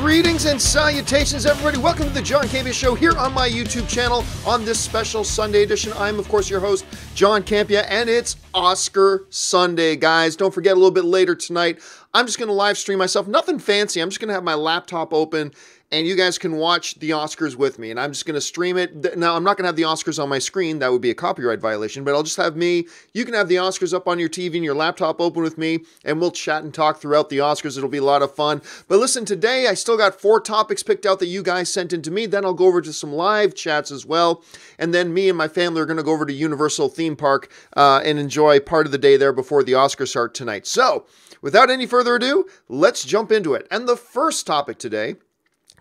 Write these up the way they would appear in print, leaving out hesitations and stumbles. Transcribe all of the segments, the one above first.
Greetings and salutations, everybody. Welcome to the John Campea Show here on my YouTube channel on this special Sunday edition. I'm, of course, your host, John Campea, and it's Oscar Sunday, guys. Don't forget, a little bit later tonight, I'm just going to live stream myself. Nothing fancy. I'm just going to have my laptop open, and you guys can watch the Oscars with me, and I'm just going to stream it. Now, I'm not going to have the Oscars on my screen. That would be a copyright violation, but I'll just have me. You can have the Oscars up on your TV and your laptop open with me, and we'll chat and talk throughout the Oscars. It'll be a lot of fun. But listen, today I still got 4 topics picked out that you guys sent in to me. Then I'll go over to some live chats as well, and then me and my family are going to go over to Universal Theme Park and enjoy part of the day there before the Oscars start tonight. So, without any further ado, let's jump into it. And the first topic today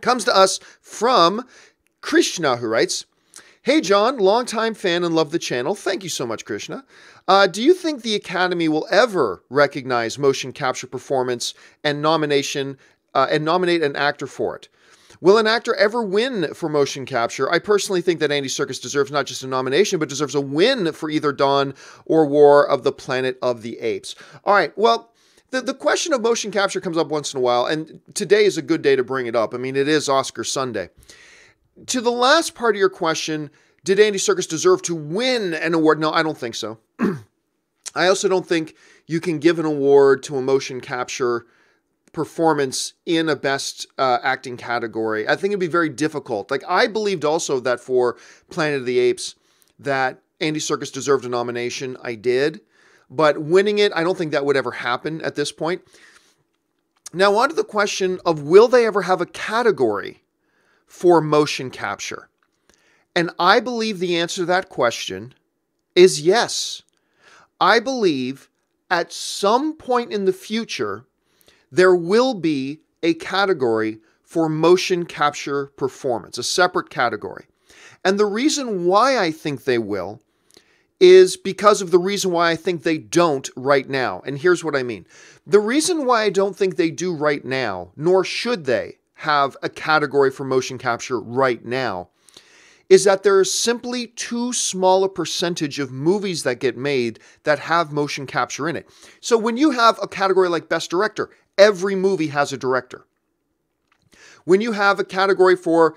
comes to us from Krishna, who writes, "Hey John, longtime fan and love the channel. Thank you so much, Krishna. Do you think the Academy will ever recognize motion capture performance and nominate an actor for it? Will an actor ever win for motion capture? I personally think that Andy Serkis deserves not just a nomination, but deserves a win for either Dawn or War of the Planet of the Apes." All right, well, the question of motion capture comes up once in a while, and today is a good day to bring it up. I mean, it is Oscar Sunday. To the last part of your question, did Andy Serkis deserve to win an award? No, I don't think so. I also don't think you can give an award to a motion capture performance in a best acting category. I think it'd be very difficult. Like, I believed also that for Planet of the Apes that Andy Serkis deserved a nomination. I did. But winning it, I don't think that would ever happen at this point. Now, on to the question of will they ever have a category for motion capture? And I believe the answer to that question is yes. I believe at some point in the future, there will be a category for motion capture performance, a separate category. And the reason why I think they will is because of the reason why I think they don't right now. And here's what I mean. The reason why I don't think they do right now, nor should they have a category for motion capture right now, is that there is simply too small a percentage of movies that get made that have motion capture in it. So when you have a category like Best Director, every movie has a director. When you have a category for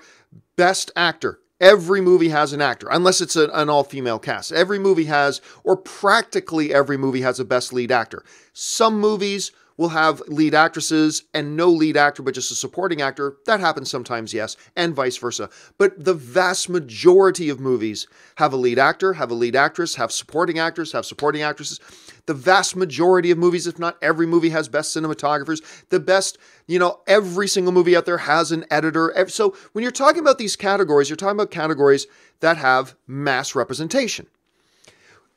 Best Actor, every movie has an actor, unless it's an all-female cast. Every movie has, or practically every movie has a best lead actor. Some movies will have lead actresses and no lead actor, but just a supporting actor. That happens sometimes, yes, and vice versa. But the vast majority of movies have a lead actor, have a lead actress, have supporting actors, have supporting actresses. The vast majority of movies, if not every movie, has best cinematographers. The best, every single movie out there has an editor. So when you're talking about these categories, you're talking about categories that have mass representation.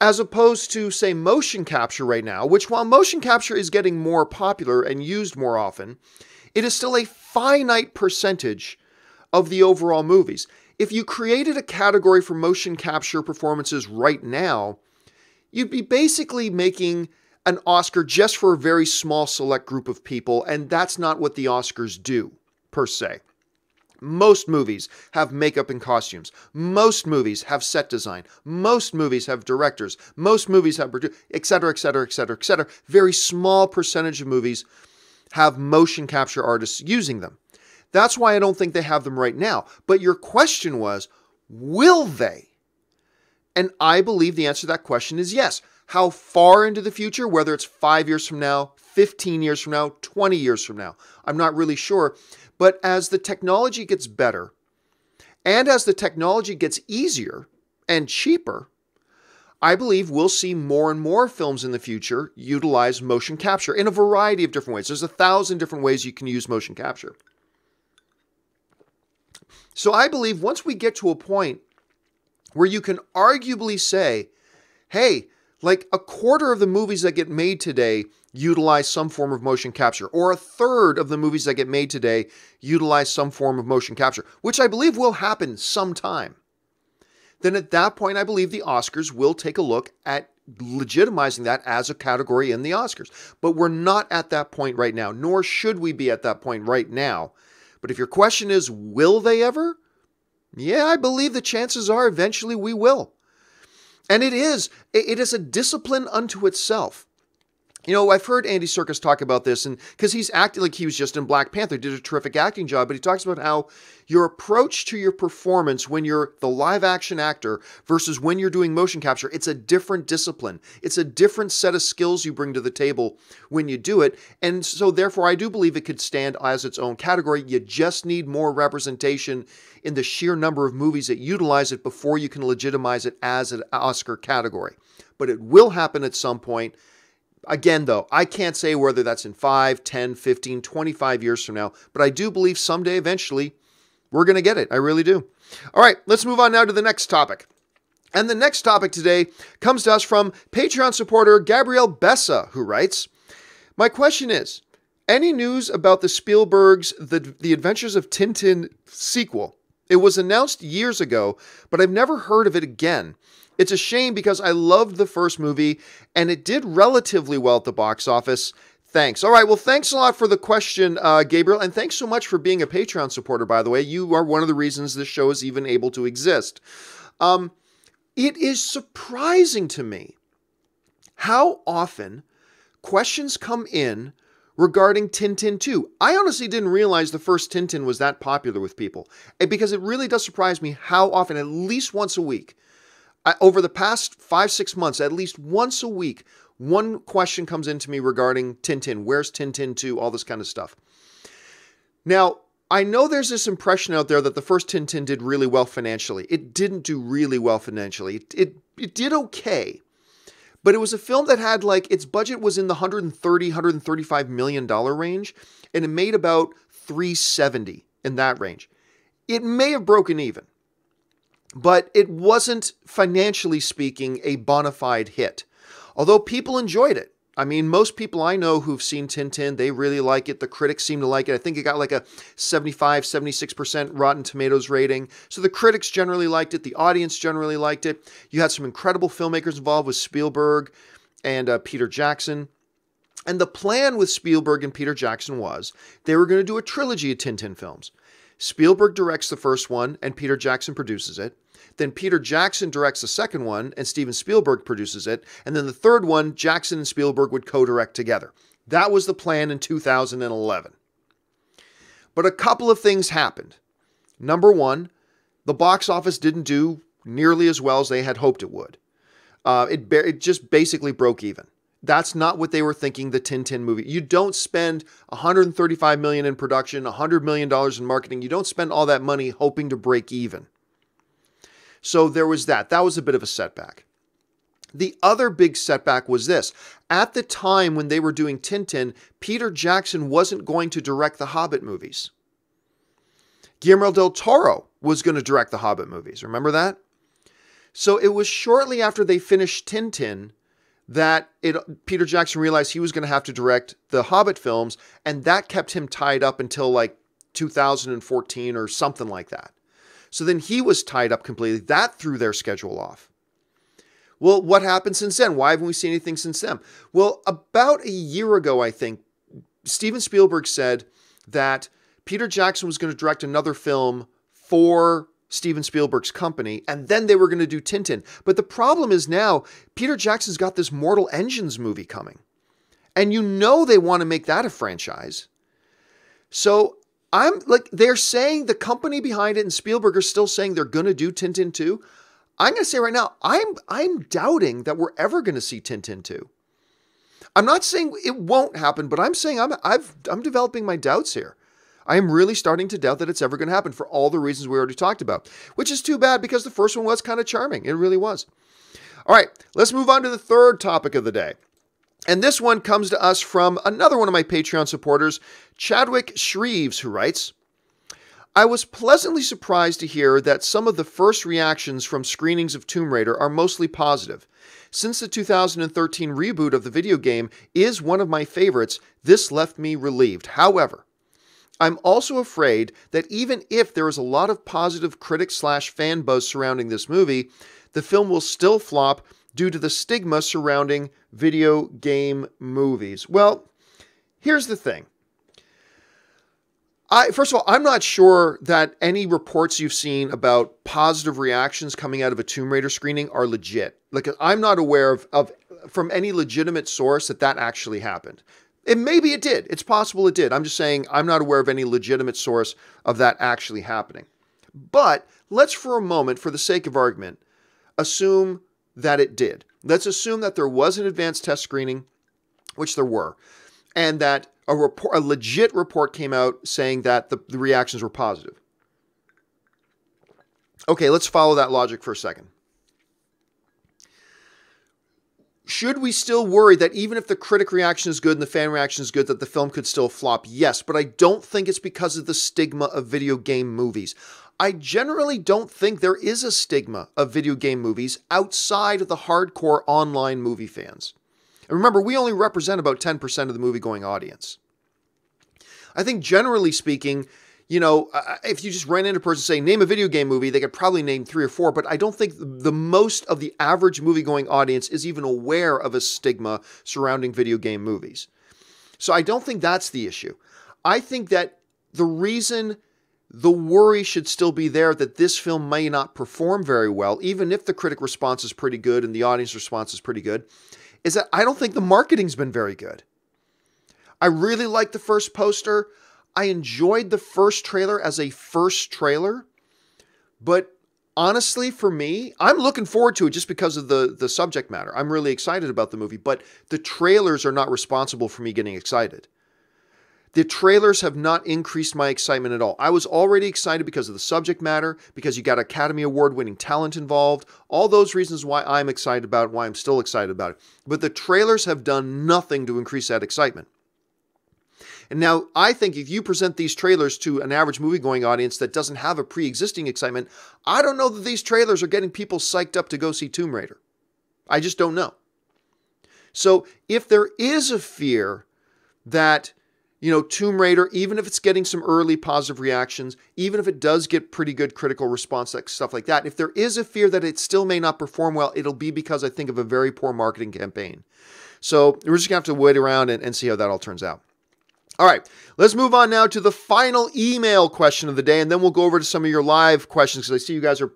As opposed to, say, motion capture right now, which while motion capture is getting more popular and used more often, it is still a finite percentage of the overall movies. If you created a category for motion capture performances right now, you'd be basically making an Oscar just for a very small select group of people, and that's not what the Oscars do, per se. Most movies have makeup and costumes. Most movies have set design. Most movies have directors. Most movies have et cetera, et cetera, et cetera, et cetera. Very small percentage of movies have motion capture artists using them. That's why I don't think they have them right now. But your question was, will they? And I believe the answer to that question is yes. How far into the future, whether it's 5 years from now, 15 years from now, 20 years from now, I'm not really sure. But as the technology gets better, and as the technology gets easier and cheaper, I believe we'll see more and more films in the future utilize motion capture in a variety of different ways. There's 1,000 different ways you can use motion capture. So I believe once we get to a point where you can arguably say, hey, like a quarter of the movies that get made today utilize some form of motion capture, or a third of the movies that get made today utilize some form of motion capture, which I believe will happen sometime. Then at that point, I believe the Oscars will take a look at legitimizing that as a category in the Oscars. But we're not at that point right now, nor should we be at that point right now. But if your question is, will they ever? Yeah, I believe the chances are eventually we will. And it is a discipline unto itself. You know, I've heard Andy Serkis talk about this, and because he's acting like he was just in Black Panther, did a terrific acting job, but he talks about how your approach to your performance when you're the live action actor versus when you're doing motion capture, it's a different discipline. It's a different set of skills you bring to the table when you do it. And so therefore, I do believe it could stand as its own category. You just need more representation in the sheer number of movies that utilize it before you can legitimize it as an Oscar category. But it will happen at some point. Again, though, I can't say whether that's in 5, 10, 15, 25 years from now, but I do believe someday, eventually, we're going to get it. I really do. All right, let's move on now to the next topic. And the next topic today comes to us from Patreon supporter Gabrielle Bessa, who writes, "My question is, any news about the Spielberg's The Adventures of Tintin sequel? It was announced years ago, but I've never heard of it again. It's a shame because I loved the first movie and it did relatively well at the box office. Thanks." All right. Well, thanks a lot for the question, Gabriel. And thanks so much for being a Patreon supporter, by the way. You are one of the reasons this show is even able to exist. It is surprising to me how often questions come in regarding Tintin 2. I honestly didn't realize the first Tintin was that popular with people, because it really does surprise me how often, at least once a week, over the past 5-6 months, at least once a week, one question comes into me regarding Tintin. Where's Tintin 2? All this kind of stuff. Now, I know there's this impression out there that the first Tintin did really well financially. It didn't do really well financially. It did okay. But it was a film that had, like, its budget was in the $135 million range, and it made about $370 in that range. It may have broken even, but it wasn't, financially speaking, a bona fide hit. Although people enjoyed it. I mean, most people I know who've seen Tintin, they really like it. The critics seem to like it. I think it got like a 75, 76% Rotten Tomatoes rating. So the critics generally liked it. The audience generally liked it. You had some incredible filmmakers involved with Spielberg and Peter Jackson. And the plan with Spielberg and Peter Jackson was they were going to do a trilogy of Tintin films. Spielberg directs the first one and Peter Jackson produces it. Then Peter Jackson directs the second one and Steven Spielberg produces it. And then the third one, Jackson and Spielberg would co-direct together. That was the plan in 2011. But a couple of things happened. Number one, the box office didn't do nearly as well as they had hoped it would. It just basically broke even. That's not what they were thinking the Tintin movie. You don't spend $135 million in production, $100 million in marketing. You don't spend all that money hoping to break even. So there was that. That was a bit of a setback. The other big setback was this. At the time when they were doing Tintin, Peter Jackson wasn't going to direct the Hobbit movies. Guillermo del Toro was going to direct the Hobbit movies. Remember that? So it was shortly after they finished Tintin that Peter Jackson realized he was going to have to direct the Hobbit films, and that kept him tied up until like 2014 or something like that. So then he was tied up completely. That threw their schedule off. Well, what happened since then? Why haven't we seen anything since then? Well, about a year ago, I think, Steven Spielberg said that Peter Jackson was going to direct another film for Steven Spielberg's company, and then they were going to do Tintin. But the problem is now, Peter Jackson's got this Mortal Engines movie coming. And you know they want to make that a franchise. So I'm like, they're saying the company behind it and Spielberg are still saying they're going to do Tintin 2. I'm going to say right now, I'm doubting that we're ever going to see Tintin 2. I'm not saying it won't happen, but I'm saying I'm developing my doubts here. I am really starting to doubt that it's ever going to happen for all the reasons we already talked about, which is too bad because the first one was kind of charming. It really was. All right, let's move on to the third topic of the day. And this one comes to us from another one of my Patreon supporters, Chadwick Shreves, who writes, I was pleasantly surprised to hear that some of the first reactions from screenings of Tomb Raider are mostly positive. Since the 2013 reboot of the video game is one of my favorites, this left me relieved. However, I'm also afraid that even if there is a lot of positive critic/fan buzz surrounding this movie, the film will still flop due to the stigma surrounding video game movies. Well, here's the thing. First of all, I'm not sure that any reports you've seen about positive reactions coming out of a Tomb Raider screening are legit. Like, I'm not aware of from any legitimate source that actually happened. And maybe it did. It's possible it did. I'm just saying I'm not aware of any legitimate source of that actually happening. But let's, for a moment, for the sake of argument, assume that it did. Let's assume that there was an advanced test screening, which there were, and that a legit report came out saying that the reactions were positive. Okay, let's follow that logic for a second. Should we still worry that even if the critic reaction is good and the fan reaction is good, that the film could still flop? Yes, but I don't think it's because of the stigma of video game movies. I generally don't think there is a stigma of video game movies outside of the hardcore online movie fans. And remember, we only represent about 10% of the movie-going audience. I think generally speaking, if you just ran into a person saying, name a video game movie, they could probably name 3 or 4, but I don't think the most of the average movie-going audience is even aware of a stigma surrounding video game movies. So I don't think that's the issue. I think that the reason the worry should still be there that this film may not perform very well, even if the critic response is pretty good and the audience response is pretty good, is that I don't think the marketing's been very good. I really like the first poster. I enjoyed the first trailer as a first trailer, but honestly, for me, I'm looking forward to it just because of the subject matter. I'm really excited about the movie, but the trailers are not responsible for me getting excited. The trailers have not increased my excitement at all. I was already excited because of the subject matter, because you got Academy Award-winning talent involved, all those reasons why I'm excited about it, why I'm still excited about it. But the trailers have done nothing to increase that excitement. And now, I think if you present these trailers to an average movie-going audience that doesn't have a pre-existing excitement, I don't know that these trailers are getting people psyched up to go see Tomb Raider. I just don't know. So, if there is a fear that, Tomb Raider, even if it's getting some early positive reactions, even if it does get pretty good critical response, stuff like that, if there is a fear that it still may not perform well, it'll be because I think of a very poor marketing campaign. So, we're just going to have to wait around and see how that all turns out. All right, let's move on now to the final email question of the day, and then we'll go over to some of your live questions because I see you guys are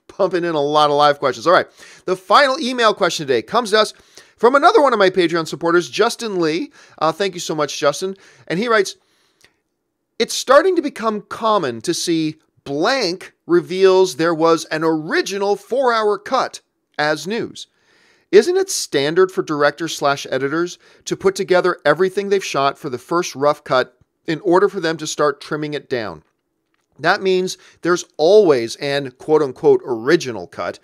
pumping in a lot of live questions. All right, the final email question today comes to us from another one of my Patreon supporters, Justin Lee. Thank you so much, Justin. And he writes, it's starting to become common to see blank reveals there was an original 4-hour cut as news. Isn't it standard for directors/editors to put together everything they've shot for the first rough cut in order for them to start trimming it down? That means there's always an quote-unquote original cut.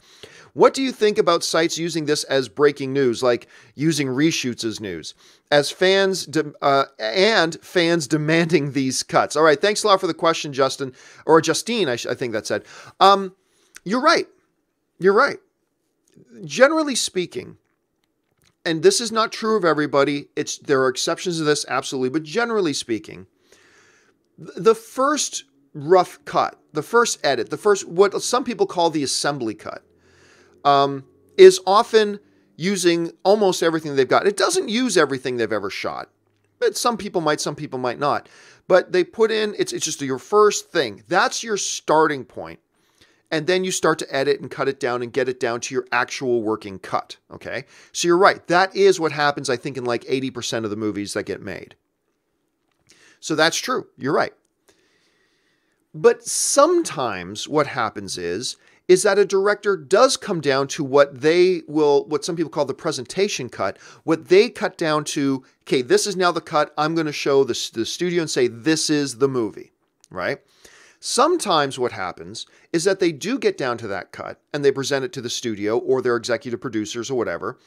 What do you think about sites using this as breaking news, like using reshoots as news, as fans fans demanding these cuts? All right, thanks a lot for the question, Justin, or Justine, I think that said. You're right. You're right. Generally speaking, and this is not true of everybody, there are exceptions to this, absolutely, but generally speaking, the first rough cut, the first edit, what some people call the assembly cut, is often using almost everything they've got. It doesn't use everything they've ever shot, but some people might not. But they put in, it's just your first thing. That's your starting point. And then you start to edit and cut it down and get it down to your actual working cut, okay? So you're right. That is what happens, I think, in like 80% of the movies that get made. So that's true. You're right. But sometimes what happens is that a director does come down to what some people call the presentation cut, what they cut down to, okay, this is now the cut. I'm going to show the studio and say, this is the movie, right? Sometimes what happens is that they do get down to that cut and they present it to the studio or their executive producers or whatever.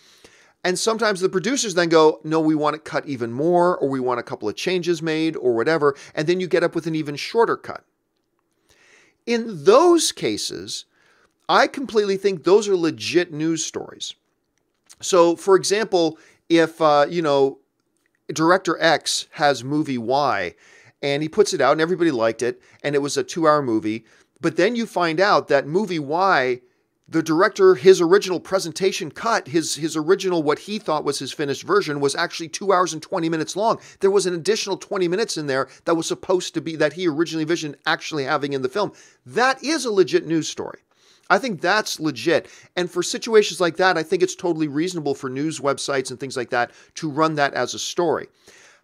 And sometimes the producers then go, no, we want it cut even more, or we want a couple of changes made or whatever. And then you get up with an even shorter cut. In those cases, I completely think those are legit news stories. So, for example, if, Director X has movie Y, and he puts it out and everybody liked it, and it was a 2-hour movie. But then you find out that movie Y, the director, his original presentation cut, his original, what he thought was his finished version, was actually 2 hours and 20 minutes long. There was an additional 20 minutes in there that was supposed to be, that he originally envisioned actually having in the film. That is a legit news story. I think that's legit. And for situations like that, I think it's totally reasonable for news websites and things like that to run that as a story.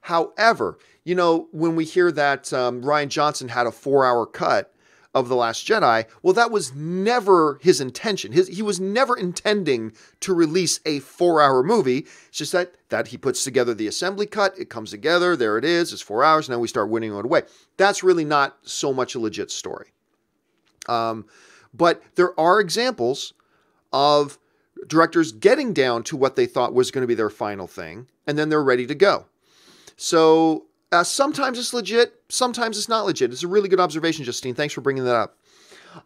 However, when we hear that Rian Johnson had a 4-hour cut of The Last Jedi, well, that was never his intention. He was never intending to release a 4-hour movie. It's just that he puts together the assembly cut, it comes together, there it is, it's 4 hours, now we start winning it away. That's really not so much a legit story. But there are examples of directors getting down to what they thought was going to be their final thing, and then they're ready to go. So sometimes it's legit, sometimes it's not legit. It's a really good observation, Justine. Thanks for bringing that up.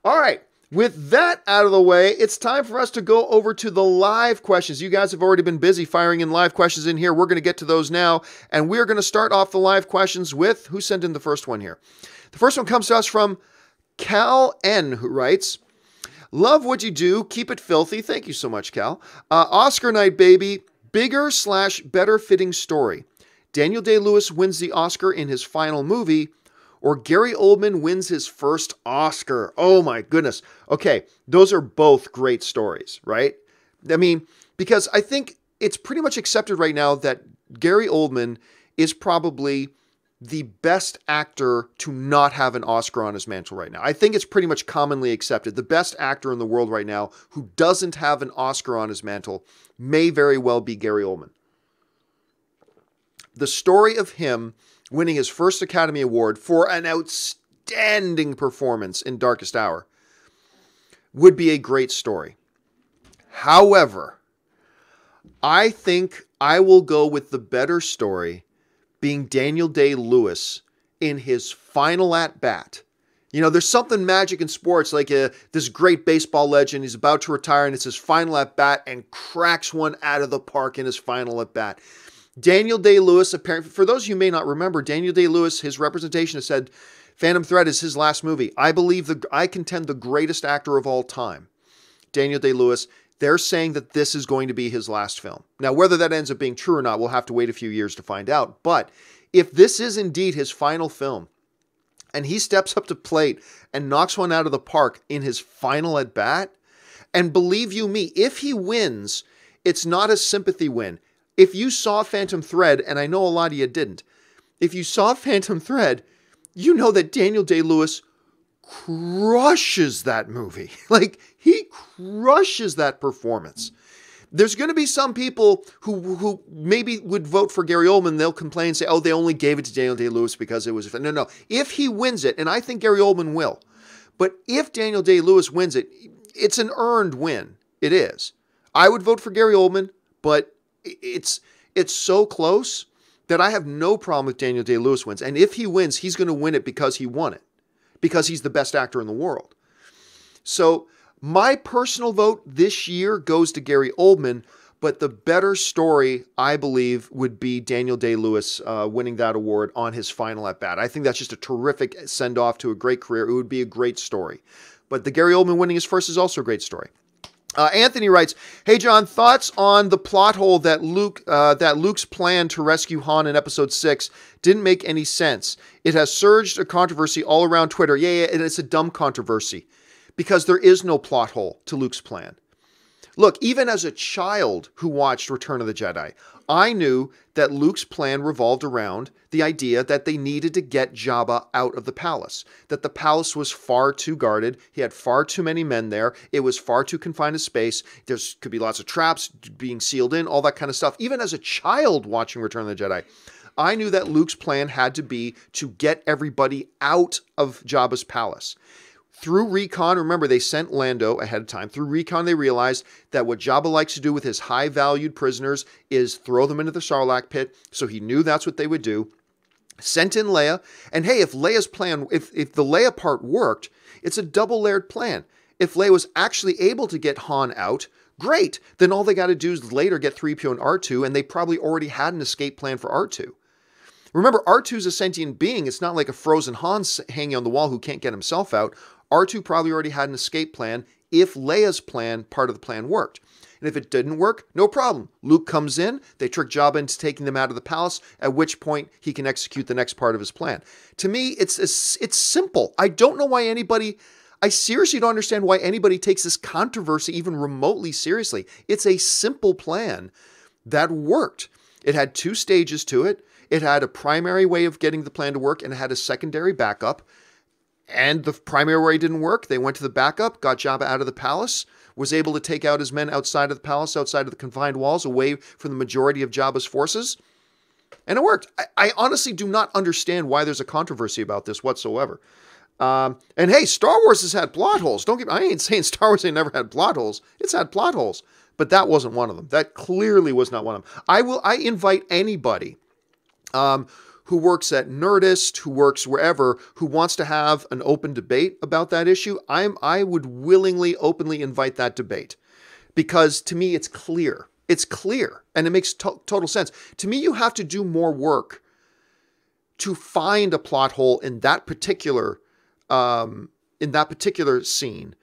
All right. With that out of the way, it's time for us to go over to the live questions. You guys have already been busy firing in live questions in here. We're going to get to those now, and we're going to start off the live questions with, who sent in the first one here? The first one comes to us from Cal N, who writes, love what you do. Keep it filthy. Thank you so much, Cal. Oscar night, baby. Bigger/better fitting story. Daniel Day-Lewis wins the Oscar in his final movie, or Gary Oldman wins his first Oscar. Oh my goodness. Okay, those are both great stories, right? I mean, because I think it's pretty much accepted right now that Gary Oldman is probably the best actor to not have an Oscar on his mantle right now. I think it's pretty much commonly accepted. The best actor in the world right now who doesn't have an Oscar on his mantle may very well be Gary Oldman. The story of him winning his first Academy Award for an outstanding performance in Darkest Hour would be a great story. However, I think I will go with the better story being Daniel Day-Lewis in his final at-bat. There's something magic in sports, like this great baseball legend, he's about to retire, and it's his final at-bat, and cracks one out of the park in his final at-bat. Daniel Day-Lewis, apparently, for those of you who may not remember, Daniel Day-Lewis, his representation has said Phantom Thread is his last movie. I contend the greatest actor of all time, Daniel Day-Lewis. They're saying that this is going to be his last film. Now, whether that ends up being true or not, we'll have to wait a few years to find out. But if this is indeed his final film, and he steps up to plate and knocks one out of the park in his final at-bat, and believe you me, if he wins, it's not a sympathy win. If you saw Phantom Thread, and I know a lot of you didn't, if you saw Phantom Thread, you know that Daniel Day-Lewis crushes that movie. Like, he crushes that performance. There's going to be some people who maybe would vote for Gary Oldman. They'll complain and say, oh, they only gave it to Daniel Day-Lewis because it was... No. If he wins it, and I think Gary Oldman will, but if Daniel Day-Lewis wins it, it's an earned win. It is. I would vote for Gary Oldman, but it's so close that I have no problem if Daniel Day-Lewis wins. And if he wins, he's going to win it because he won it, because he's the best actor in the world. So my personal vote this year goes to Gary Oldman, but the better story, I believe, would be Daniel Day-Lewis winning that award on his final at-bat. I think that's just a terrific send-off to a great career. It would be a great story. But the Gary Oldman winning his first is also a great story. Anthony writes, hey, John, thoughts on the plot hole that Luke's plan to rescue Han in Episode 6 didn't make any sense. It has surged a controversy all around Twitter. Yeah, and it's a dumb controversy because there is no plot hole to Luke's plan. Look, even as a child who watched Return of the Jedi, I knew that Luke's plan revolved around the idea that they needed to get Jabba out of the palace, that the palace was far too guarded. He had far too many men there. It was far too confined to space. There could be lots of traps being sealed in, all that kind of stuff. Even as a child watching Return of the Jedi, I knew that Luke's plan had to be to get everybody out of Jabba's palace. Through recon, remember they sent Lando ahead of time. Through recon, they realized that what Jabba likes to do with his high-valued prisoners is throw them into the Sarlacc pit. So he knew that's what they would do. Sent in Leia. And hey, if Leia's plan, if the Leia part worked, it's a double-layered plan. If Leia was actually able to get Han out, great. Then all they got to do is later get 3PO and R2, and they probably already had an escape plan for R2. Remember, R2's a sentient being. It's not like a frozen Han hanging on the wall who can't get himself out. R2 probably already had an escape plan if Leia's plan, part of the plan, worked. And if it didn't work, no problem. Luke comes in, they trick Jabba into taking them out of the palace, at which point he can execute the next part of his plan. To me, it's simple. I don't know why anybody... I seriously don't understand why anybody takes this controversy even remotely seriously. It's a simple plan that worked. It had 2 stages to it. It had a primary way of getting the plan to work, and it had a secondary backup. And the primary way didn't work. They went to the backup, got Jabba out of the palace, was able to take out his men outside of the palace, outside of the confined walls, away from the majority of Jabba's forces. And it worked. I honestly do not understand why there's a controversy about this whatsoever. And hey, Star Wars has had plot holes. I ain't saying Star Wars ain't never had plot holes. It's had plot holes. But that wasn't one of them. That clearly was not one of them. I invite anybody who works at Nerdist, who works wherever, who wants to have an open debate about that issue. I would willingly, openly invite that debate. Because to me, it's clear. It's clear. And it makes total sense. To me, you have to do more work to find a plot hole in that particular scene.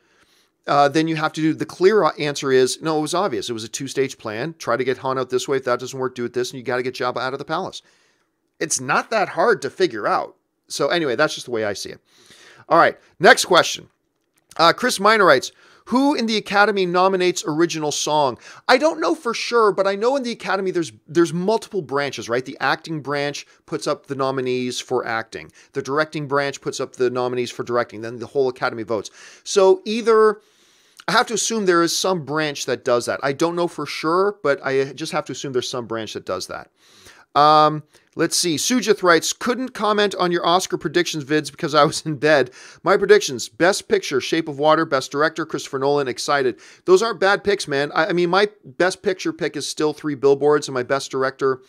Then you have to do, the clear answer is, no, it was obvious. It was a 2-stage plan. Try to get Han out this way. If that doesn't work, do it this, and you got to get Jabba out of the palace. It's not that hard to figure out. So anyway, that's just the way I see it. All right, next question. Chris Minor writes, who in the Academy nominates original song? I don't know for sure, but I know in the Academy there's multiple branches, right? The acting branch puts up the nominees for acting. The directing branch puts up the nominees for directing. Then the whole Academy votes. So either, I have to assume there is some branch that does that. I don't know for sure, but I just have to assume there's some branch that does that. Let's see. Sujith writes, couldn't comment on your Oscar predictions vids because I was in bed. My predictions: Best Picture, Shape of Water. Best Director, Christopher Nolan. Excited. Those aren't bad picks, man. I mean, my Best Picture pick is still 3 Billboards, and my Best Director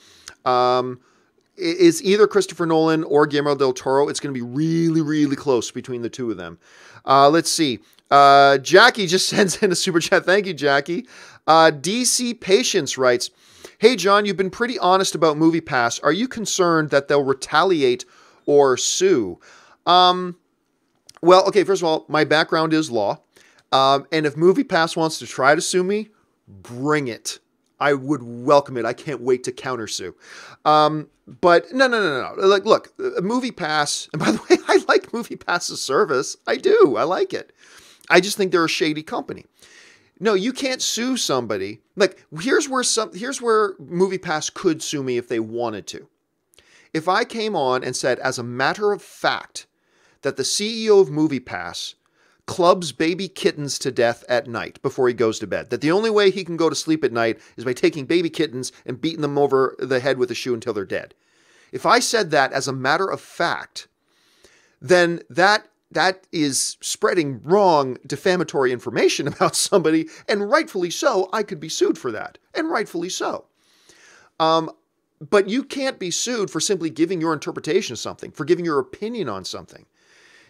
is either Christopher Nolan or Guillermo del Toro. It's going to be really, really close between the 2 of them. Let's see. Jackie just sends in a super chat. Thank you, Jackie. DC Patience writes, hey, John, you've been pretty honest about MoviePass. Are you concerned that they'll retaliate or sue? Well, okay, first of all, my background is law. And if MoviePass wants to try to sue me, bring it. I would welcome it. I can't wait to countersue. But no. Like, look, MoviePass, and by the way, I like MoviePass's service. I do. I like it. I just think they're a shady company. No, you can't sue somebody. Like, here's where MoviePass could sue me if they wanted to. If I came on and said, as a matter of fact, that the CEO of MoviePass clubs baby kittens to death at night before he goes to bed, that the only way he can go to sleep at night is by taking baby kittens and beating them over the head with a shoe until they're dead. If I said that as a matter of fact, then that is spreading wrong, defamatory information about somebody, and rightfully so, I could be sued for that, and rightfully so. But you can't be sued for simply giving your interpretation of something, for giving your opinion on something.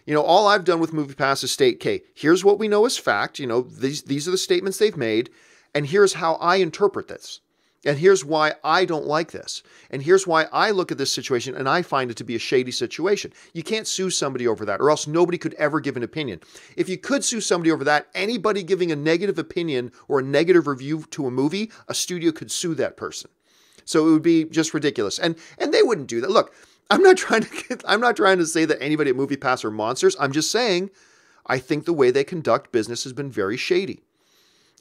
You know, all I've done with MoviePass is state, okay, here's what we know as fact, you know, these are the statements they've made, and here's how I interpret this. And here's why I don't like this. And here's why I look at this situation and I find it to be a shady situation. You can't sue somebody over that, or else nobody could ever give an opinion. If you could sue somebody over that, anybody giving a negative opinion or a negative review to a movie, a studio could sue that person. So it would be just ridiculous. And they wouldn't do that. Look, I'm not trying to say that anybody at MoviePass are monsters. I'm just saying I think the way they conduct business has been very shady.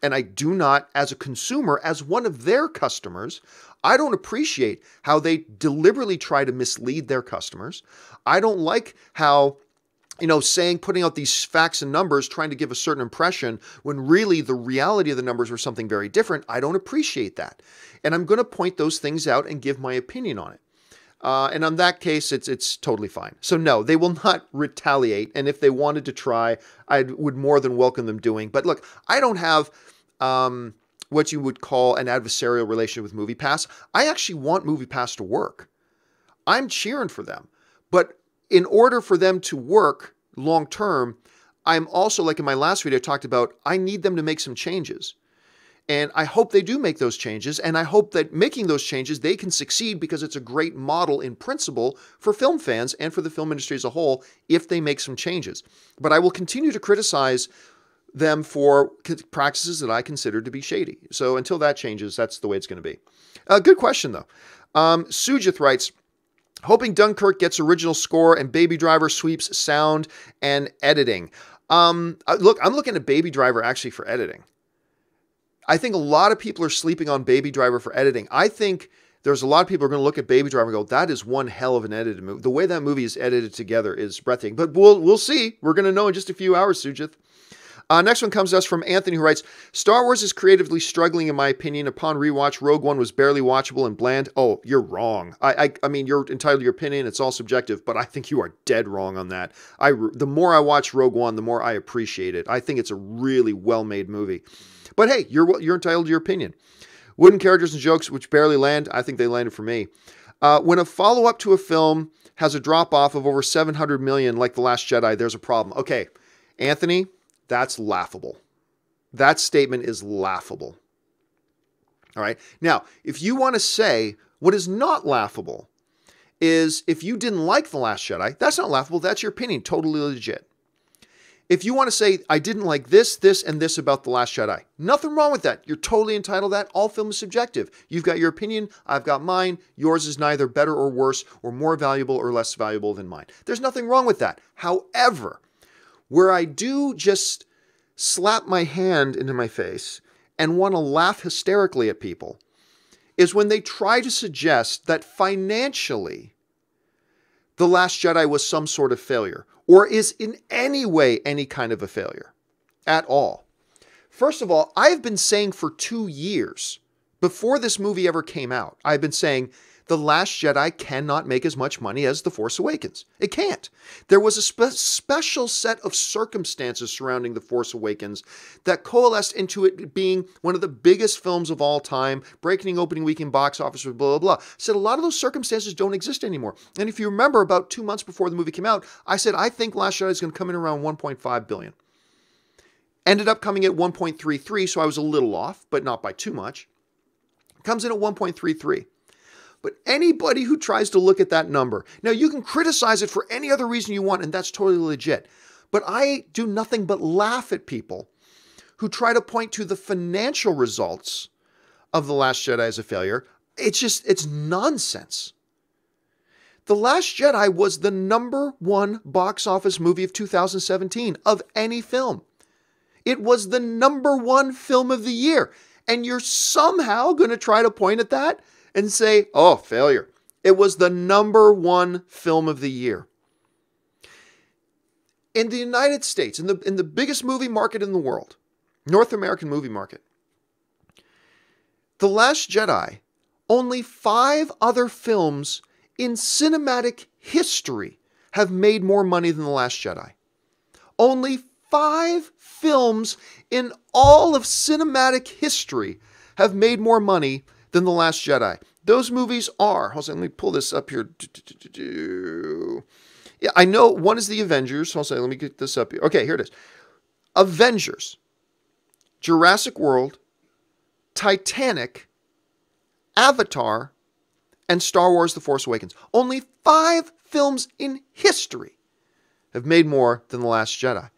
And I do not, as a consumer, as one of their customers, I don't appreciate how they deliberately try to mislead their customers. I don't like how, you know, putting out these facts and numbers, trying to give a certain impression when really the reality of the numbers were something very different. I don't appreciate that. And I'm going to point those things out and give my opinion on it. And on that case, it's totally fine. So no, they will not retaliate. And if they wanted to try, I would more than welcome them doing. But look, I don't have what you would call an adversarial relationship with MoviePass. I actually want MoviePass to work. I'm cheering for them. But in order for them to work long term, I'm also, like in my last video I talked about, I need them to make some changes. And I hope they do make those changes. And I hope that making those changes, they can succeed because it's a great model in principle for film fans and for the film industry as a whole if they make some changes. But I will continue to criticize them for practices that I consider to be shady. So until that changes, that's the way it's going to be. Good question, though. Sujith writes, hoping Dunkirk gets original score and Baby Driver sweeps sound and editing. Look, I'm looking at Baby Driver actually for editing. I think a lot of people are sleeping on Baby Driver for editing. I think there's a lot of people who are going to look at Baby Driver and go, that is one hell of an edited movie. The way that movie is edited together is breathtaking. But we'll see. We're going to know in just a few hours, Sujith. Next one comes to us from Anthony, who writes, Star Wars is creatively struggling, in my opinion. Upon rewatch, Rogue One was barely watchable and bland. Oh, you're wrong. I mean, you're entitled to your opinion. It's all subjective, but I think you are dead wrong on that. The more I watch Rogue One, the more I appreciate it. I think it's a really well-made movie. But hey, you're entitled to your opinion. Wooden characters and jokes which barely land, I think they landed for me. When a follow-up to a film has a drop-off of over 700 million, like The Last Jedi, there's a problem. Okay, Anthony, that's laughable. That statement is laughable. All right. Now, if you want to say what is not laughable is if you didn't like The Last Jedi, that's not laughable. That's your opinion. Totally legit. If you want to say, I didn't like this, this, and this about The Last Jedi, nothing wrong with that. You're totally entitled to that. All film is subjective. You've got your opinion. I've got mine. Yours is neither better or worse or more valuable or less valuable than mine. There's nothing wrong with that. However, where I do just slap my hand into my face and want to laugh hysterically at people is when they try to suggest that financially The Last Jedi was some sort of failure or is in any way any kind of a failure at all. First of all, I've been saying for 2 years, before this movie ever came out, I've been saying The Last Jedi cannot make as much money as The Force Awakens. It can't. There was a special set of circumstances surrounding The Force Awakens that coalesced into it being one of the biggest films of all time, breaking opening weekend box office, blah, blah, blah. Said a lot of those circumstances don't exist anymore. And if you remember, about 2 months before the movie came out, I said, I think Last Jedi is going to come in around 1.5 billion. Ended up coming at 1.33, so I was a little off, but not by too much. Comes in at 1.33. But anybody who tries to look at that number, now you can criticize it for any other reason you want, and that's totally legit. But I do nothing but laugh at people who try to point to the financial results of The Last Jedi as a failure. It's nonsense. The Last Jedi was the #1 box office movie of 2017 of any film. It was the #1 film of the year. And you're somehow going to try to point at that and say, oh, failure. It was the #1 film of the year. In the United States, in the biggest movie market in the world, North American movie market, The Last Jedi, only 5 other films in cinematic history have made more money than The Last Jedi. Only 5 films in all of cinematic history have made more money than The Last Jedi. Those movies are, hold on, let me pull this up here. Yeah, I know one is the Avengers. Hold on, let me get this up here. Okay, here it is. Avengers, Jurassic World, Titanic, Avatar, and Star Wars The Force Awakens. Only 5 films in history have made more than The Last Jedi.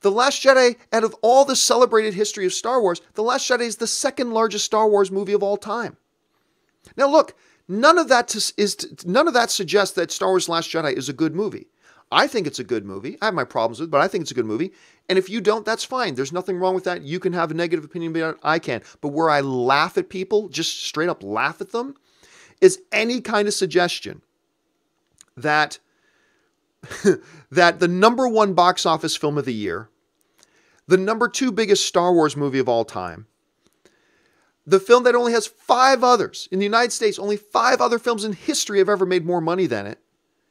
The Last Jedi, out of all the celebrated history of Star Wars, The Last Jedi is the 2nd largest Star Wars movie of all time. Now look, none of that suggests that Star Wars Last Jedi is a good movie. I think it's a good movie. I have my problems with it, but I think it's a good movie. And if you don't, that's fine. There's nothing wrong with that. You can have a negative opinion about it. I can. But where I laugh at people, just straight up laugh at them, is any kind of suggestion that that the #1 box office film of the year, the #2 biggest Star Wars movie of all time, the film that only has 5 others, in the United States, only 5 other films in history have ever made more money than it.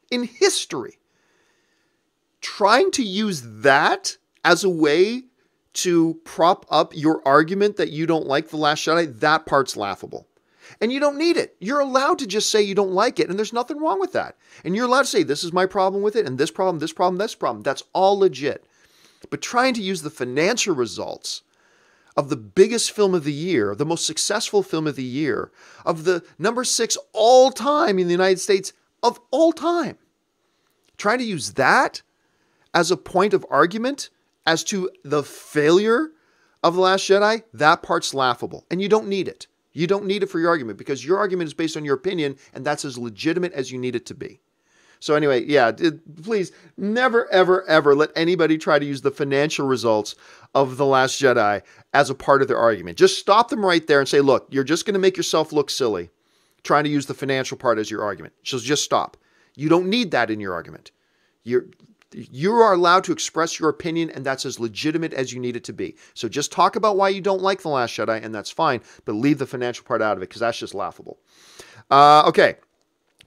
In history. Trying to use that as a way to prop up your argument that you don't like The Last Jedi, that part's laughable. And you don't need it. You're allowed to just say you don't like it, and there's nothing wrong with that. And you're allowed to say, this is my problem with it, and this problem, this problem, this problem. That's all legit. But trying to use the financial results of the biggest film of the year, the most successful film of the year, of the #6 all time in the United States of all time, trying to use that as a point of argument as to the failure of The Last Jedi, that part's laughable. And you don't need it. You don't need it for your argument because your argument is based on your opinion and that's as legitimate as you need it to be. So anyway, yeah, please never, ever, ever let anybody try to use the financial results of The Last Jedi as a part of their argument. Just stop them right there and say, look, you're just going to make yourself look silly trying to use the financial part as your argument. So just stop. You don't need that in your argument. You are allowed to express your opinion, and that's as legitimate as you need it to be. So just talk about why you don't like The Last Jedi, and that's fine, but leave the financial part out of it, because that's just laughable. Okay.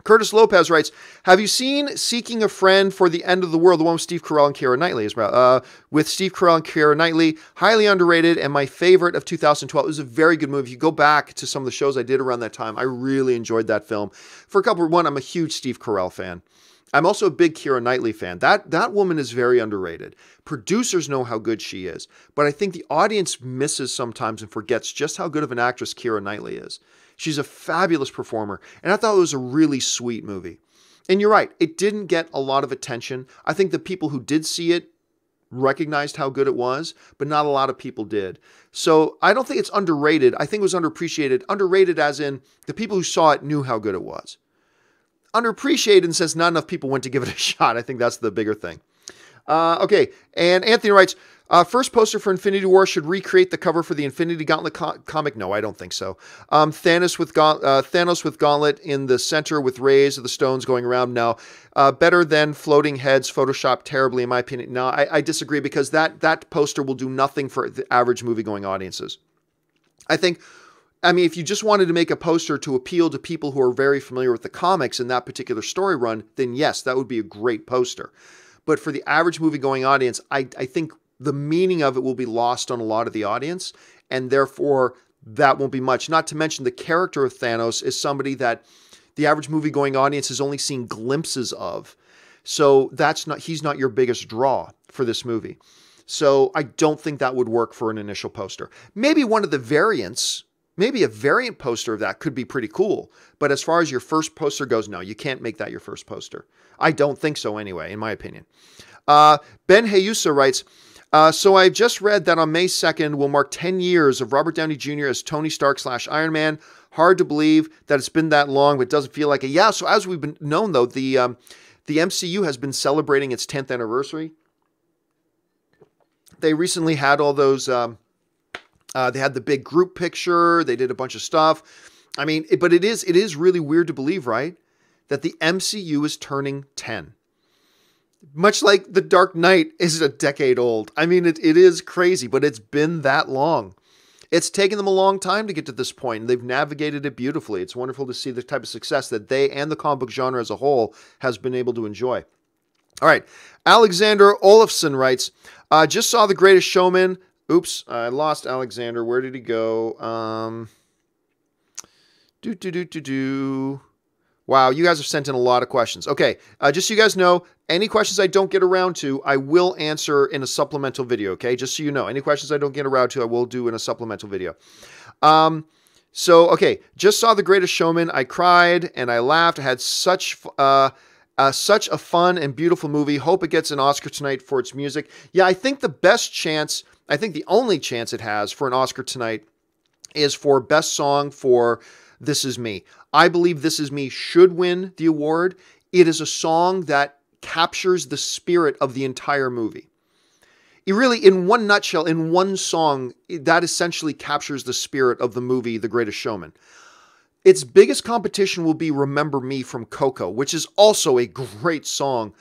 Curtis Lopez writes, have you seen Seeking a Friend for the End of the World, the one with Steve Carell and Keira Knightley as well? With Steve Carell and Keira Knightley, highly underrated and my favorite of 2012. It was a very good movie. If you go back to some of the shows I did around that time, I really enjoyed that film. For a couple, one, I'm a huge Steve Carell fan. I'm also a big Keira Knightley fan. That woman is very underrated. Producers know how good she is, but I think the audience misses sometimes and forgets just how good of an actress Keira Knightley is. She's a fabulous performer, and I thought it was a really sweet movie. And you're right, it didn't get a lot of attention. I think the people who did see it recognized how good it was, but not a lot of people did. So I don't think it's underrated. I think it was underappreciated. Underrated as in the people who saw it knew how good it was. Underappreciated in the sense not enough people went to give it a shot. I think that's the bigger thing. Okay, and Anthony writes, first poster for Infinity War should recreate the cover for the Infinity Gauntlet comic. No, I don't think so. Thanos with Gauntlet in the center with rays of the stones going around. No, better than floating heads photoshopped terribly, in my opinion. No, I disagree, because that poster will do nothing for the average movie-going audiences. I mean, if you just wanted to make a poster to appeal to people who are very familiar with the comics in that particular story run, then yes, that would be a great poster. But for the average movie-going audience, I think the meaning of it will be lost on a lot of the audience, and therefore that won't be much. Not to mention the character of Thanos is somebody that the average movie-going audience has only seen glimpses of. So he's not your biggest draw for this movie. So I don't think that would work for an initial poster. Maybe one of the variants, maybe a variant poster of that could be pretty cool. But as far as your first poster goes, no, you can't make that your first poster. I don't think so anyway, in my opinion. Ben Heyusa writes, so I've just read that on May 2nd will mark 10 years of Robert Downey Jr. as Tony Stark / Iron Man. Hard to believe that it's been that long, but it doesn't feel like it. Yeah, so as we've been known, though, the MCU has been celebrating its 10th anniversary. They recently had all those... they had the big group picture. They did a bunch of stuff. I mean, but it is really weird to believe, right? That the MCU is turning 10. Much like The Dark Knight is a decade old. I mean, it is crazy, but it's been that long. It's taken them a long time to get to this point, and they've navigated it beautifully. It's wonderful to see the type of success that they and the comic book genre as a whole has been able to enjoy. All right. Alexander Olafson writes, just saw The Greatest Showman. Oops, I lost Alexander. Where did he go? Wow, you guys have sent in a lot of questions. Okay, just so you guys know, any questions I don't get around to, I will answer in a supplemental video, okay? Just so you know, any questions I don't get around to, I will do in a supplemental video. Okay, just saw The Greatest Showman. I cried and I laughed. I had such a fun and beautiful movie. Hope it gets an Oscar tonight for its music. Yeah, I think the only chance it has for an Oscar tonight is for Best Song for This Is Me. I believe This Is Me should win the award. It is a song that captures the spirit of the entire movie. It really, in one nutshell, in one song, that essentially captures the spirit of the movie The Greatest Showman. Its biggest competition will be Remember Me from Coco, which is also a great song.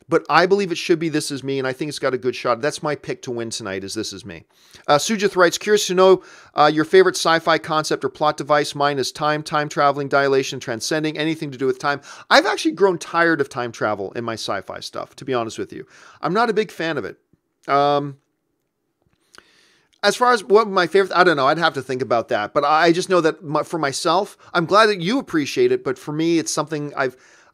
But I believe it should be This Is Me, and I think it's got a good shot. That's my pick to win tonight, is This Is Me. Sujith writes, curious to know your favorite sci-fi concept or plot device. Mine is time traveling, dilation, transcending, anything to do with time. I've actually grown tired of time travel in my sci-fi stuff, to be honest with you. I'm not a big fan of it. As far as what my favorite, I don't know. I'd have to think about that. But I just know that for myself, I'm glad that you appreciate it. But for me, it's something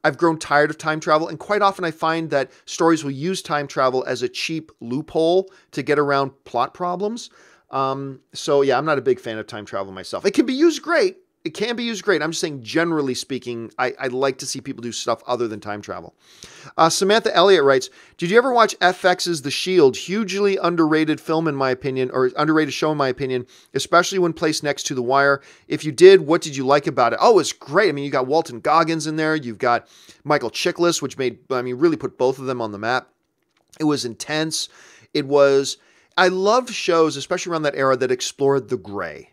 I've grown tired of time travel, and quite often I find that stories will use time travel as a cheap loophole to get around plot problems. So yeah, I'm not a big fan of time travel myself. It can be used great, It can be used great. I'm just saying, generally speaking, I like to see people do stuff other than time travel. Samantha Elliott writes, did you ever watch FX's The Shield? Hugely underrated film, in my opinion, or underrated show, in my opinion, especially when placed next to The Wire. If you did, what did you like about it? Oh, it's great. I mean, you got Walton Goggins in there. You've got Michael Chiklis, which really put both of them on the map. It was intense. I loved shows, especially around that era, that explored the gray.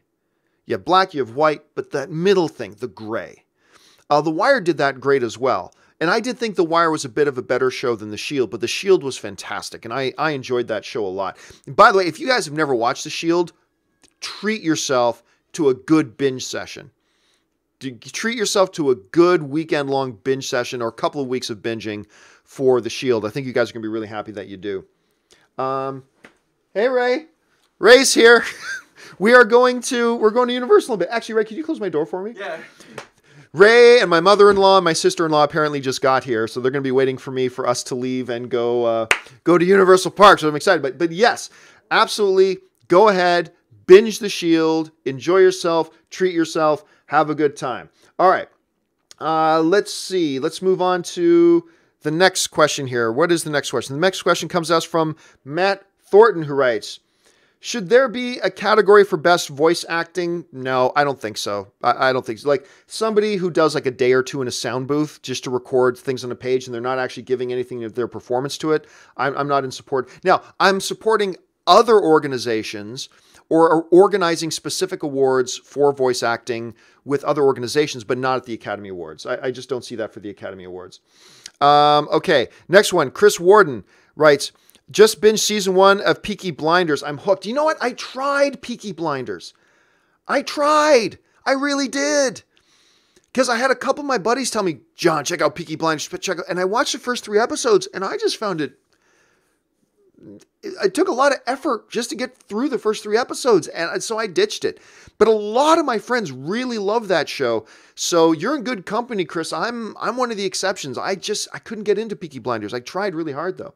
You have black, you have white, but that middle thing, the gray. The Wire did that great as well. And I did think The Wire was a bit of a better show than The Shield, but The Shield was fantastic, and I enjoyed that show a lot. And by the way, if you guys have never watched The Shield, treat yourself to a good binge session. Treat yourself to a good weekend-long binge session or a couple of weeks of binging for The Shield. I think you guys are going to be really happy that you do. Hey, Ray. Ray's here. We're going to Universal a bit. Actually, Ray, can you close my door for me? Yeah. Ray and my mother-in-law and my sister-in-law apparently just got here, so they're going to be waiting for us to leave and go to Universal Park, so I'm excited. But yes, absolutely, go ahead, binge The Shield, enjoy yourself, treat yourself, have a good time. All right, let's see. Let's move on to the next question here. What is the next question? The next question comes to us from Matt Thornton, who writes, should there be a category for best voice acting? No, I don't think so. I don't think so. Like somebody who does like a day or two in a sound booth just to record things on a page and they're not actually giving anything of their performance to it, I'm not in support. Now, I'm supporting other organizations or are organizing specific awards for voice acting with other organizations, but not at the Academy Awards. I just don't see that for the Academy Awards. Okay, next one. Chris Warden writes, just binged season 1 of Peaky Blinders. I'm hooked. You know what? I tried Peaky Blinders. I tried. I really did. Because I had a couple of my buddies tell me, John, check out Peaky Blinders. And I watched the first 3 episodes, and I just found it took a lot of effort just to get through the first 3 episodes. And so I ditched it. But a lot of my friends really love that show. So you're in good company, Chris. I'm one of the exceptions. I couldn't get into Peaky Blinders. I tried really hard, though.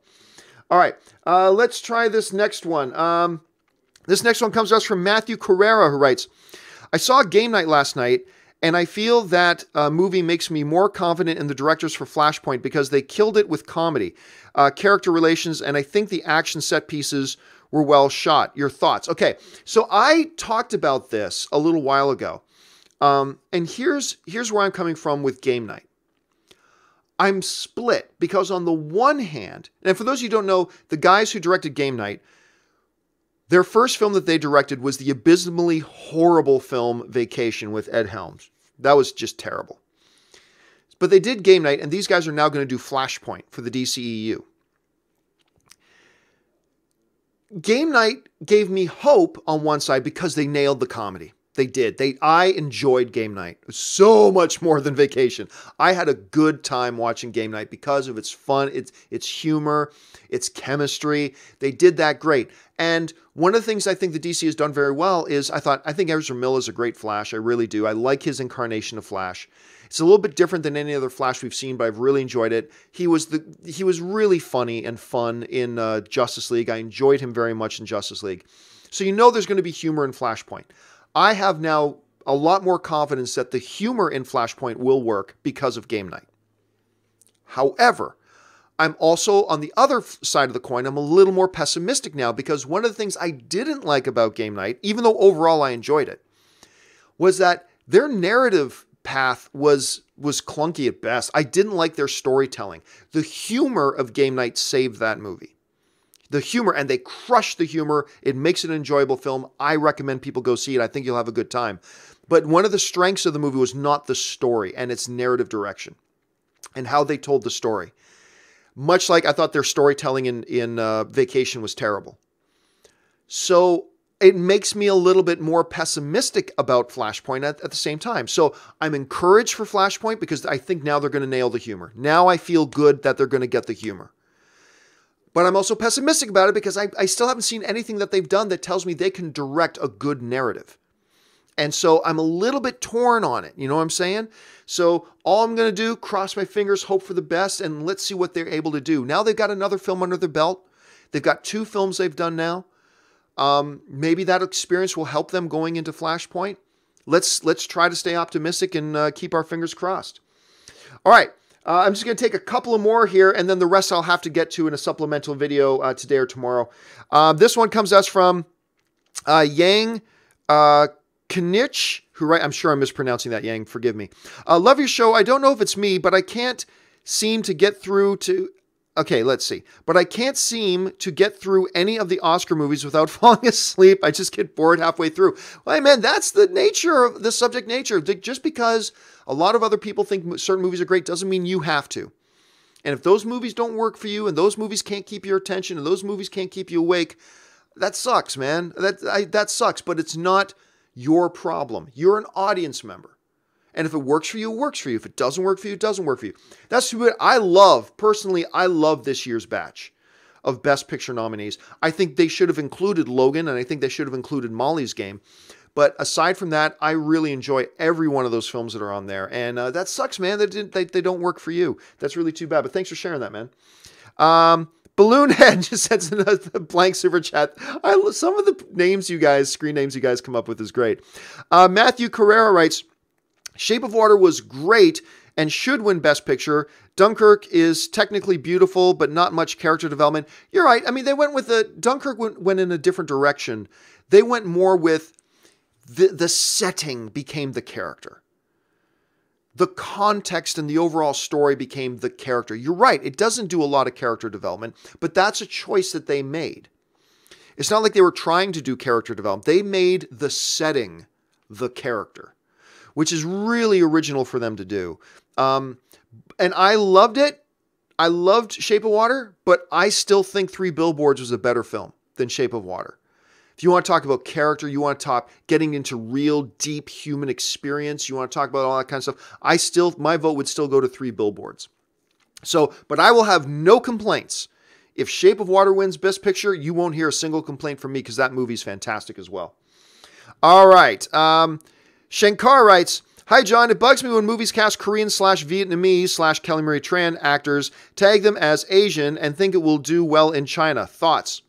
All right, let's try this next one. This next one comes to us from Matthew Carrera, who writes, I saw Game Night last night, and I feel that movie makes me more confident in the directors for Flashpoint because they killed it with comedy, character relations, and I think the action set pieces were well shot. Your thoughts? Okay, so I talked about this a little while ago, and here's where I'm coming from with Game Night. I'm split because on the one hand, and for those of you who don't know, the guys who directed Game Night, their first film that they directed was the abysmally horrible film Vacation with Ed Helms. That was just terrible. But they did Game Night, and these guys are now going to do Flashpoint for the DCEU. Game Night gave me hope on one side because they nailed the comedy. They did. I enjoyed Game Night so much more than Vacation. I had a good time watching Game Night because of its fun, its humor, its chemistry. They did that great. And one of the things I think the DC has done very well is I think Ezra Miller is a great Flash. I really do. I like his incarnation of Flash. It's a little bit different than any other Flash we've seen, but I've really enjoyed it. He was really funny and fun in Justice League. I enjoyed him very much in Justice League. So you know there's going to be humor in Flashpoint. I have now a lot more confidence that the humor in Flashpoint will work because of Game Night. However, I'm also on the other side of the coin. I'm a little more pessimistic now because one of the things I didn't like about Game Night, even though overall I enjoyed it, was that their narrative path was clunky at best. I didn't like their storytelling. The humor of Game Night saved that movie. The humor, and they crushed the humor. It makes it an enjoyable film. I recommend people go see it. I think you'll have a good time. But one of the strengths of the movie was not the story and its narrative direction and how they told the story. Much like I thought their storytelling in Vacation was terrible. So it makes me a little bit more pessimistic about Flashpoint at the same time. So I'm encouraged for Flashpoint because I think now they're going to nail the humor. Now I feel good that they're going to get the humor. But I'm also pessimistic about it because I still haven't seen anything that they've done that tells me they can direct a good narrative. And so I'm a little bit torn on it. You know what I'm saying? So all I'm going to do, cross my fingers, hope for the best, and let's see what they're able to do. Now they've got another film under their belt. They've got 2 films they've done now. Maybe that experience will help them going into Flashpoint. let's try to stay optimistic and keep our fingers crossed. All right. I'm just going to take a couple of more here, and then the rest I'll have to get to in a supplemental video today or tomorrow. This one comes to us from Yang Knich, who I'm sure I'm mispronouncing that, Yang. Forgive me. Love your show. I don't know if it's me, but I can't seem to get through to... Okay, let's see. But I can't seem to get through any of the Oscar movies without falling asleep. I just get bored halfway through. Well, hey, man, that's the nature of the subject nature. Just because a lot of other people think certain movies are great doesn't mean you have to. And if those movies don't work for you, and those movies can't keep your attention, and those movies can't keep you awake, that sucks, man. That sucks, but it's not your problem. You're an audience member. And if it works for you, it works for you. If it doesn't work for you, it doesn't work for you. That's what I love. Personally, I love this year's batch of Best Picture nominees. I think they should have included Logan, and I think they should have included Molly's Game. But aside from that, I really enjoy every one of those films that are on there. And that sucks, man. They don't work for you. That's really too bad. But thanks for sharing that, man. Balloon Head just sends in a blank super chat. Some of the names you guys, screen names you guys come up with is great. Matthew Carrera writes, Shape of Water was great and should win Best Picture. Dunkirk is technically beautiful, but not much character development. You're right. I mean, they went with Dunkirk went in a different direction. They went more with the setting became the character. The context and the overall story became the character. You're right. It doesn't do a lot of character development, but that's a choice that they made. It's not like they were trying to do character development. They made the setting the character, which is really original for them to do. And I loved it. I loved Shape of Water, but I still think Three Billboards was a better film than Shape of Water. If you want to talk about character, you want to talk getting into real deep human experience, you want to talk about all that kind of stuff, my vote would still go to Three Billboards. So, but I will have no complaints. If Shape of Water wins Best Picture, you won't hear a single complaint from me because that movie's fantastic as well. All right. Shankar writes, Hi, John. It bugs me when movies cast Korean/Vietnamese/ Kelly Marie Tran actors, tag them as Asian, and think it will do well in China. Thoughts?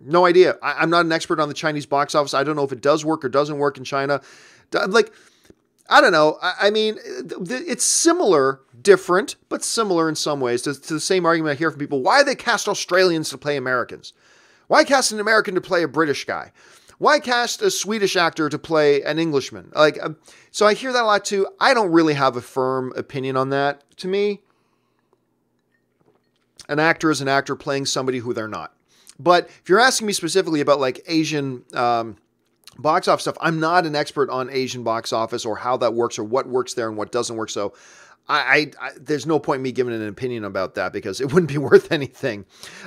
No idea. I'm not an expert on the Chinese box office. I don't know if it does work or doesn't work in China. Like, I don't know. I mean, it's similar, different, but similar in some ways to the same argument I hear from people. Why they cast Australians to play Americans? Why cast an American to play a British guy? Why cast a Swedish actor to play an Englishman? Like, so I hear that a lot too. I don't really have a firm opinion on that. To me, an actor is an actor playing somebody who they're not. But if you're asking me specifically about like Asian box office stuff, I'm not an expert on Asian box office or how that works or what works there and what doesn't work. So there's no point in me giving an opinion about that because it wouldn't be worth anything.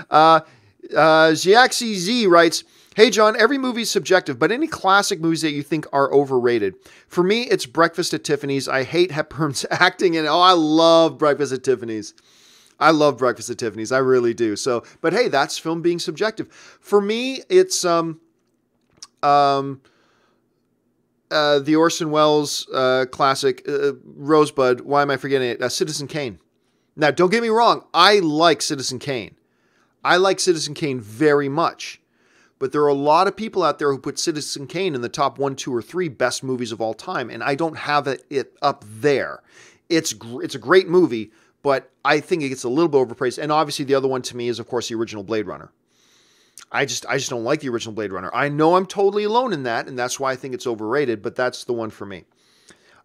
Xiaxi Z writes, Hey, John, every movie is subjective, but any classic movies that you think are overrated? For me, it's Breakfast at Tiffany's. I hate Hepburn's acting in it. Oh, I love Breakfast at Tiffany's. I love Breakfast at Tiffany's. I really do. So, but hey, that's film being subjective. For me, it's the Orson Welles classic Rosebud. Why am I forgetting it? Citizen Kane. Now, don't get me wrong. I like Citizen Kane. I like Citizen Kane very much. But there are a lot of people out there who put Citizen Kane in the top 1, 2, or 3 best movies of all time, and I don't have it up there. It's a great movie, but I think it gets a little bit overpraised. And obviously, the other one to me is, of course, the original Blade Runner. I just don't like the original Blade Runner. I know I'm totally alone in that, and that's why I think it's overrated, but that's the one for me.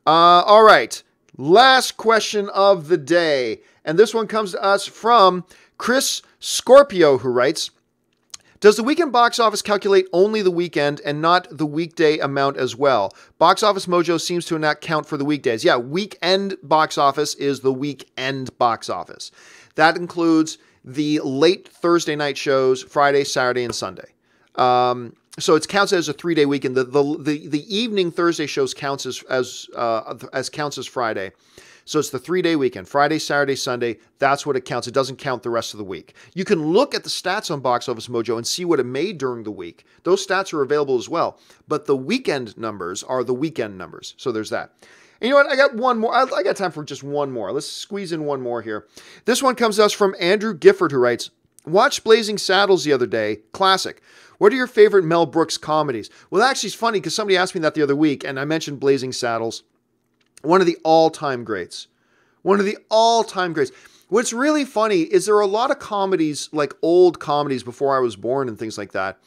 All right, last question of the day, and this one comes to us from Chris Scorpio, who writes, Does the weekend box office calculate only the weekend and not the weekday amount as well? Box Office Mojo seems to not count for the weekdays. Yeah, weekend box office is the weekend box office. That includes the late Thursday night shows, Friday, Saturday, and Sunday. So it counts as a 3-day weekend. The evening Thursday shows counts as counts as Friday. So it's the 3-day weekend, Friday, Saturday, Sunday. That's what it counts. It doesn't count the rest of the week. You can look at the stats on Box Office Mojo and see what it made during the week. Those stats are available as well. But the weekend numbers are the weekend numbers. So there's that. And you know what? I got one more. I got time for just one more. Let's squeeze in one more here. This one comes to us from Andrew Gifford, who writes, Watched Blazing Saddles the other day. Classic. What are your favorite Mel Brooks comedies? Well, actually, it's funny because somebody asked me that the other week, and I mentioned Blazing Saddles. One of the all-time greats. One of the all-time greats. What's really funny is there are a lot of comedies, like old comedies before I was born and things like that,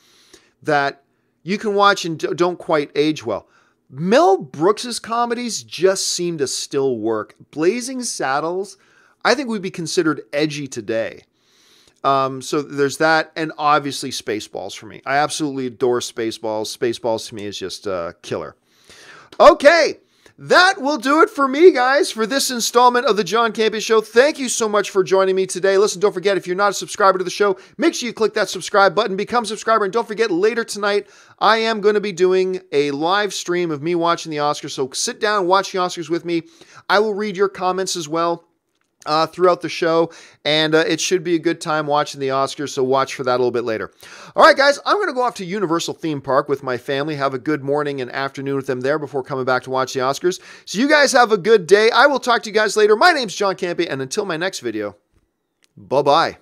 that you can watch and don't quite age well. Mel Brooks's comedies just seem to still work. Blazing Saddles, I think would be considered edgy today. So there's that, and obviously Spaceballs for me. I absolutely adore Spaceballs. Spaceballs to me is just killer. Okay, that will do it for me, guys, for this installment of the John Campea Show. Thank you so much for joining me today. Listen, don't forget, if you're not a subscriber to the show, make sure you click that subscribe button, become a subscriber, and don't forget, later tonight, I am going to be doing a live stream of me watching the Oscars, so sit down and watch the Oscars with me. I will read your comments as well throughout the show, and it should be a good time watching the Oscars, so watch for that a little bit later. All right, guys, I'm going to go off to Universal Theme Park with my family, have a good morning and afternoon with them there before coming back to watch the Oscars. So you guys have a good day. I will talk to you guys later. My name's John Campea, and until my next video, bye-bye.